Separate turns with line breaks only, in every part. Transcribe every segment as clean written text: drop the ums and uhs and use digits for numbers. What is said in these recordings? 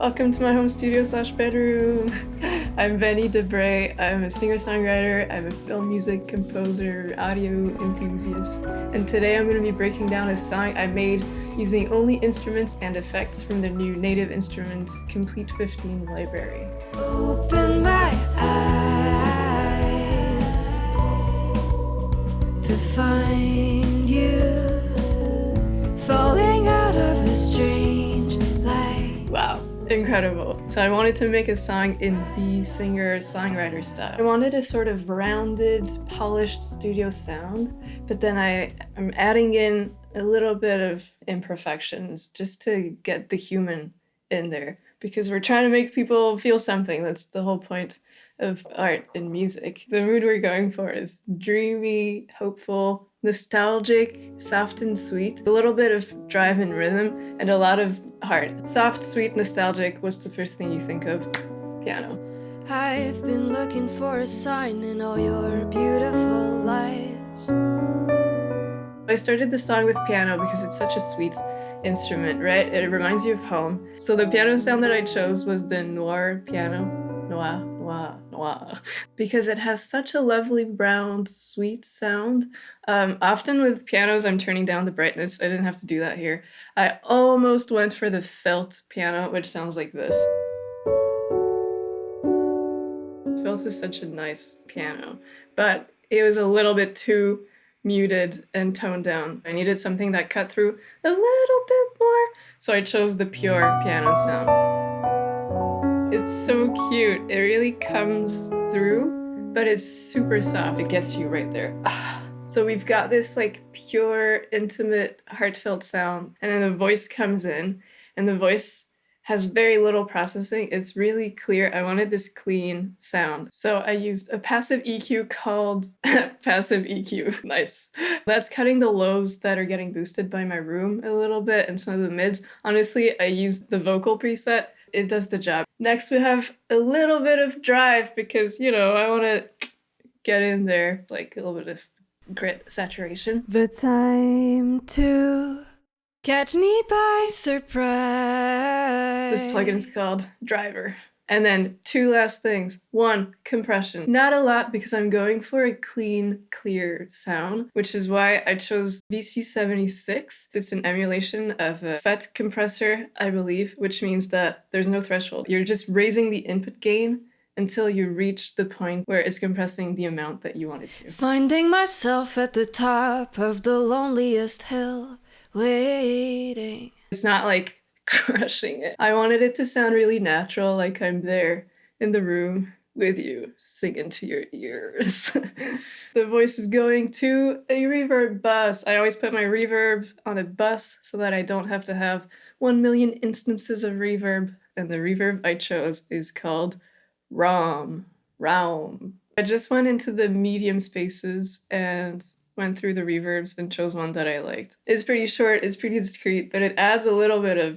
Welcome to my home studio / bedroom. I'm Benny Debray. I'm a singer-songwriter, I'm a film music composer, audio enthusiast, and today I'm going to be breaking down a song I made using only instruments and effects from the new Native Instruments Komplete 15 library.
Open my eyes to find you falling out of a strange light.
Wow, incredible. So I wanted to make a song in the singer-songwriter style. I wanted a sort of rounded, polished studio sound, but then I'm adding in a little bit of imperfections just to get the human in there, because we're trying to make people feel something. That's the whole point of art and music. The mood we're going for is dreamy, hopeful, nostalgic, soft and sweet, a little bit of drive and rhythm, and a lot of heart. Soft, sweet, nostalgic. What's the first thing you think of? Piano.
I've been looking for a sign in all your beautiful lives.
I started the song with piano because it's such a sweet instrument, right? It reminds you of home. So the piano sound that I chose was the noir piano. Noir. Because it has such a lovely brown, sweet sound. Often with pianos, I'm turning down the brightness. I didn't have to do that here. I almost went for the felt piano, which sounds like this. Felt is such a nice piano, but it was a little bit too muted and toned down. I needed something that cut through a little bit more, so I chose the pure piano sound. It's so cute. It really comes through, but it's super soft. It gets you right there. So we've got this like pure, intimate, heartfelt sound, and then the voice comes in, and the voice has very little processing. It's really clear. I wanted this clean sound. So I used a passive EQ called Passive EQ. Nice. That's cutting the lows that are getting boosted by my room a little bit and some of the mids. Honestly, I used the vocal preset. It does the job. Next, we have a little bit of drive because, I want to get in there, like a little bit of grit saturation.
The time to catch me by surprise.
This plugin is called Driver. And then two last things. One, compression. Not a lot because I'm going for a clean, clear sound, which is why I chose VC76. It's an emulation of a FET compressor, I believe, which means that there's no threshold. You're just raising the input gain until you reach the point where it's compressing the amount that you want it to.
Finding myself at the top of the loneliest hill, waiting.
It's not like crushing it. I wanted it to sound really natural, like I'm there in the room with you, singing to your ears. The voice is going to a reverb bus. I always put my reverb on a bus so that I don't have to have 1 million instances of reverb. And the reverb I chose is called Realm. I just went into the medium spaces and went through the reverbs and chose one that I liked. It's pretty short, it's pretty discreet, but it adds a little bit of,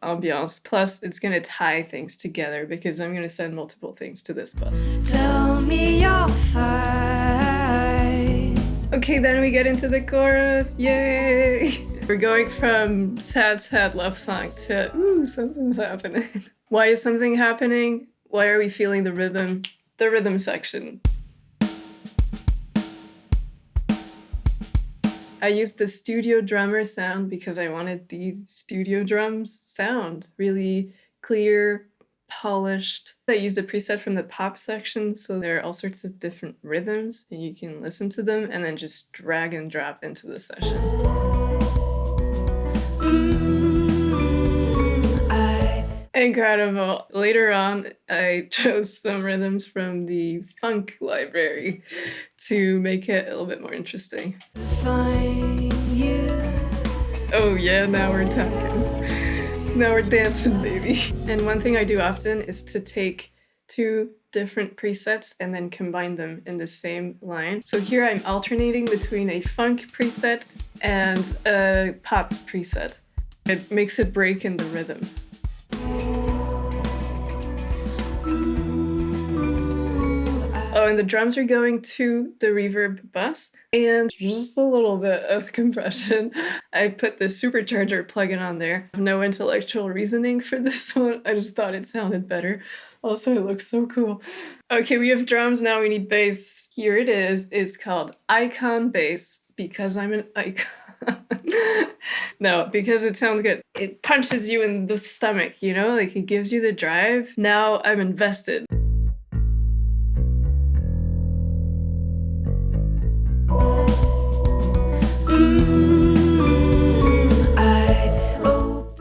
ambiance. Plus, it's gonna tie things together because I'm gonna send multiple things to this bus.
Tell me you're fine.
Okay, then we get into the chorus. Yay! We're going from sad love song to, ooh, something's happening. Why is something happening? Why are we feeling the rhythm? The rhythm section. I used the studio drummer sound because I wanted the studio drums sound really clear, polished. I used a preset from the pop section, so there are all sorts of different rhythms, and you can listen to them and then just drag and drop into the sessions. Incredible. Later on, I chose some rhythms from the funk library to make it a little bit more interesting.
Find you.
Oh yeah, now we're talking. Now we're dancing, baby. And one thing I do often is to take two different presets and then combine them in the same line. So here I'm alternating between a funk preset and a pop preset. It makes a break in the rhythm. Oh, and the drums are going to the reverb bus, and just a little bit of compression. I put the supercharger plugin on there. No intellectual reasoning for this one. I just thought it sounded better. Also, it looks so cool. Okay, we have drums, now we need bass. Here it is. It's called Icon Bass because I'm an icon. No, because it sounds good. It punches you in the stomach, you know? Like, it gives you the drive. Now I'm invested.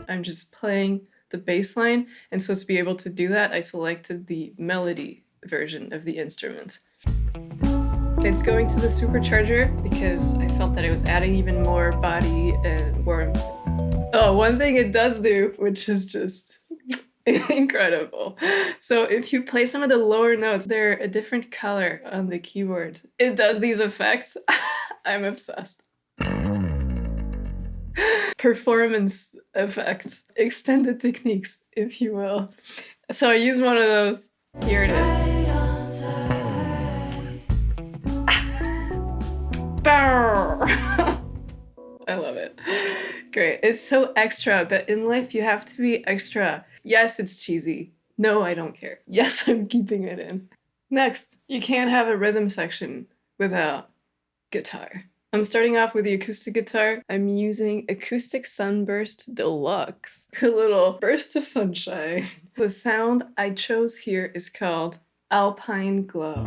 I'm just playing the bass line, and so to be able to do that, I selected the melody version of the instrument. It's going to the supercharger because I felt that it was adding even more body and warmth. Oh, one thing it does do, which is just incredible. So if you play some of the lower notes, they're a different color on the keyboard. It does these effects. I'm obsessed. Performance effects, extended techniques, if you will. So I use one of those. Here it is. I love it. Great. It's so extra, but in life you have to be extra. Yes, it's cheesy. No, I don't care. Yes, I'm keeping it in. Next, you can't have a rhythm section without guitar. I'm starting off with the acoustic guitar. I'm using Acoustic Sunburst Deluxe. A little burst of sunshine. The sound I chose here is called Alpine Glow.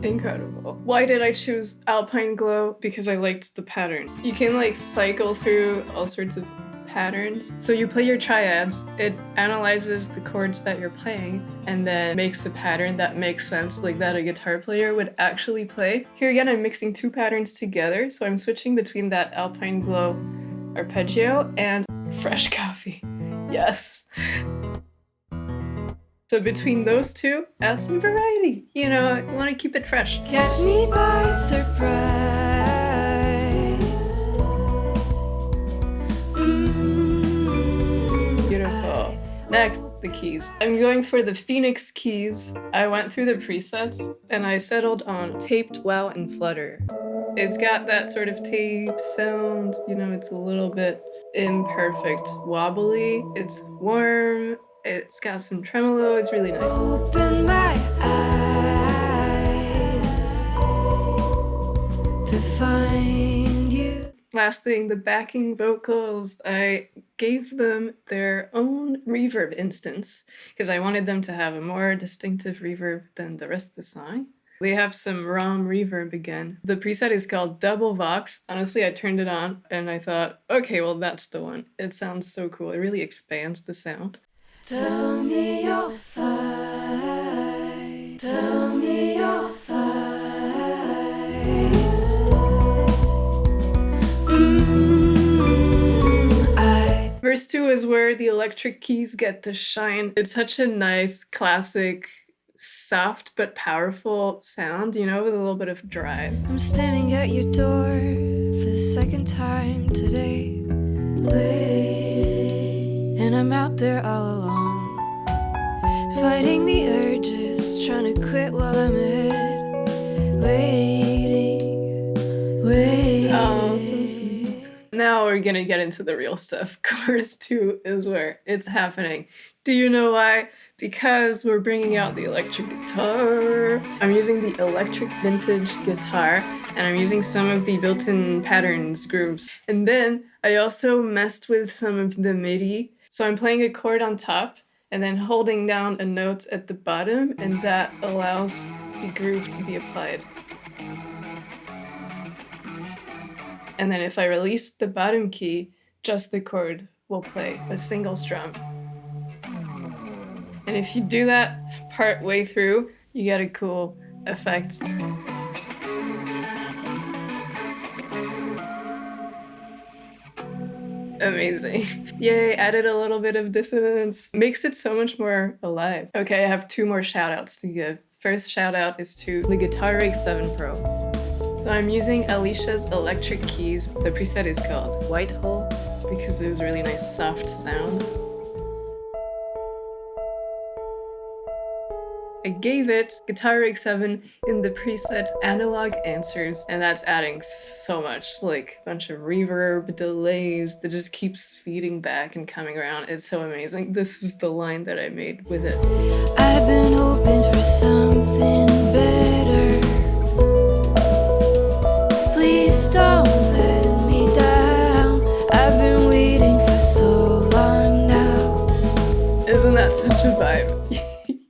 Incredible. Why did I choose Alpine Glow? Because I liked the pattern. You can like cycle through all sorts of patterns. So you play your triads, it analyzes the chords that you're playing, and then makes a pattern that makes sense, like that a guitar player would actually play. Here again, I'm mixing two patterns together, so I'm switching between that Alpine Glow arpeggio and fresh coffee. Yes. So between those two, add some variety. You know, I want to keep it fresh.
Catch me by surprise.
Beautiful. Next, the keys. I'm going for the Phoenix keys. I went through the presets and I settled on taped, wow, and flutter. It's got that sort of tape sound, you know, it's a little bit imperfect, wobbly, it's warm, it's got some tremolo, it's really nice.
Open my eyes to find you.
Last thing, the backing vocals, I gave them their own reverb instance because I wanted them to have a more distinctive reverb than the rest of the song. They have some ROM reverb again. The preset is called Double Vox. Honestly, I turned it on and I thought, okay, well, that's the one. It sounds so cool. It really expands the sound.
Tell me you're fine. Tell me you're fine.
Verse 2 is where the electric keys get to shine. It's such a nice, classic, soft but powerful sound, you know, with a little bit of drive.
I'm standing at your door for the second time today, waiting, and I'm out there all alone, fighting the urges, trying to quit while I'm ahead, waiting.
Oh, so sweet. Now we're gonna get into the real stuff. Chorus 2 is where it's happening. Do you know why? Because we're bringing out the electric guitar. I'm using the electric vintage guitar, and I'm using some of the built-in patterns grooves. And then I also messed with some of the MIDI. So I'm playing a chord on top, and then holding down a note at the bottom, and that allows the groove to be applied. And then if I release the bottom key, just the chord will play a single strum. And if you do that part way through, you get a cool effect. Amazing. Yay, added a little bit of dissonance. Makes it so much more alive. Okay, I have 2 more shout outs to give. First shout out is to the Guitar Rig 7 Pro. So I'm using Alicia's electric keys. The preset is called White Hole because it was a really nice soft sound. I gave it Guitar Rig 7 in the preset Analog Answers, and that's adding so much, like a bunch of reverb, delays that just keeps feeding back and coming around. It's so amazing. This is the line that I made with it.
I've been hoping for something better. Please don't let me down. I've been waiting for so long now.
Isn't that such a vibe?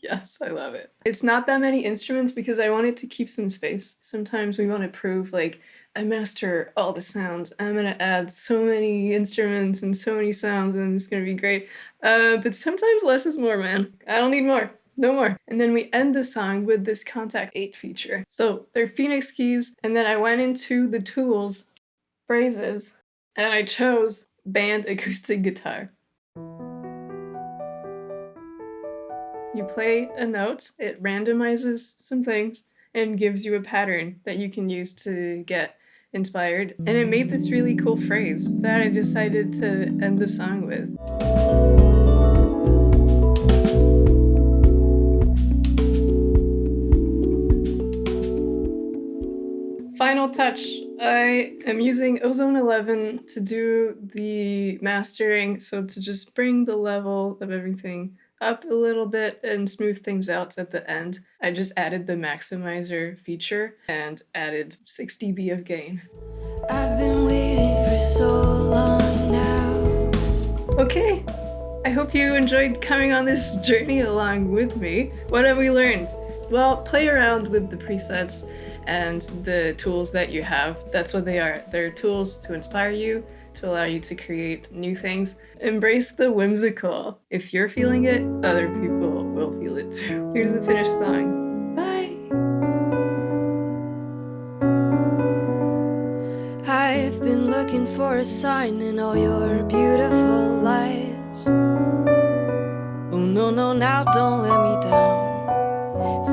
Yes, I love it. It's not that many instruments because I wanted to keep some space. Sometimes we want to prove, like, I master all the sounds. I'm gonna add so many instruments and so many sounds and it's gonna be great. But sometimes less is more, man. I don't need more. No more. And then we end the song with this Contact 8 feature. So they're Phoenix keys, and then I went into the tools, phrases, and I chose band acoustic guitar. You play a note, it randomizes some things, and gives you a pattern that you can use to get inspired. And it made this really cool phrase that I decided to end the song with. Final touch. I am using Ozone 11 to do the mastering, so to just bring the level of everything up a little bit and smooth things out at the end. I just added the maximizer feature and added 6 dB of gain.
I've been waiting for so long now.
Okay, I hope you enjoyed coming on this journey along with me. What have we learned? Well, play around with the presets and the tools that you have. That's what they are. They're tools to inspire you, to allow you to create new things. Embrace the whimsical. If you're feeling it, other people will feel it too. Here's the finished song. Bye!
I've been looking for a sign in all your beautiful lives. Oh no, no, now don't let me down.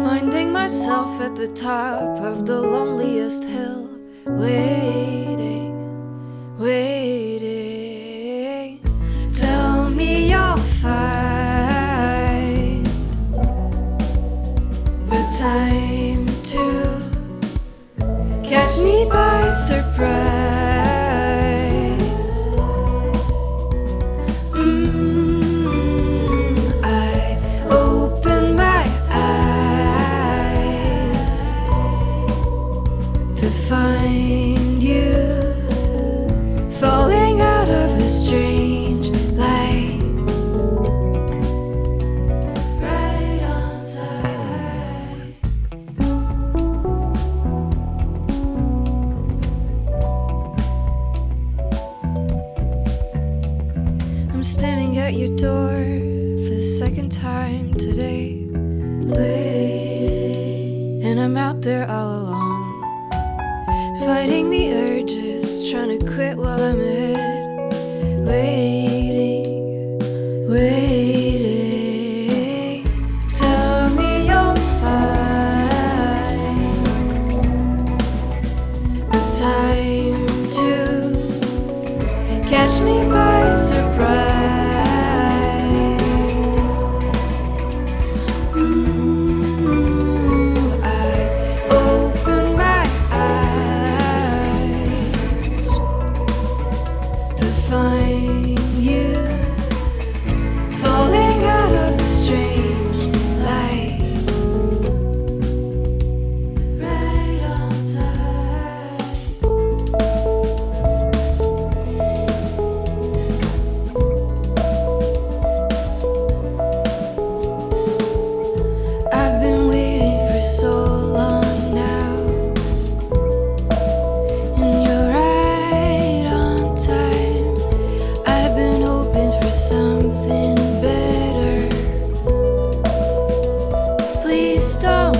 Finding myself at the top of the loneliest hill, waiting, waiting. Tell me you'll find the time to catch me by surprise. I open my eyes to find you falling out of a strange light, right on time. I'm standing at your door for the second time today, and I'm out there all alone, fighting the urges, trying to quit while I'm ahead, waiting, waiting. Tell me you'll find the time to catch me by surprise. I open my eyes to find you falling out of a strange light, right on time. I've been waiting for so long now, and you're right on time. I've been hoping for something better. Please don't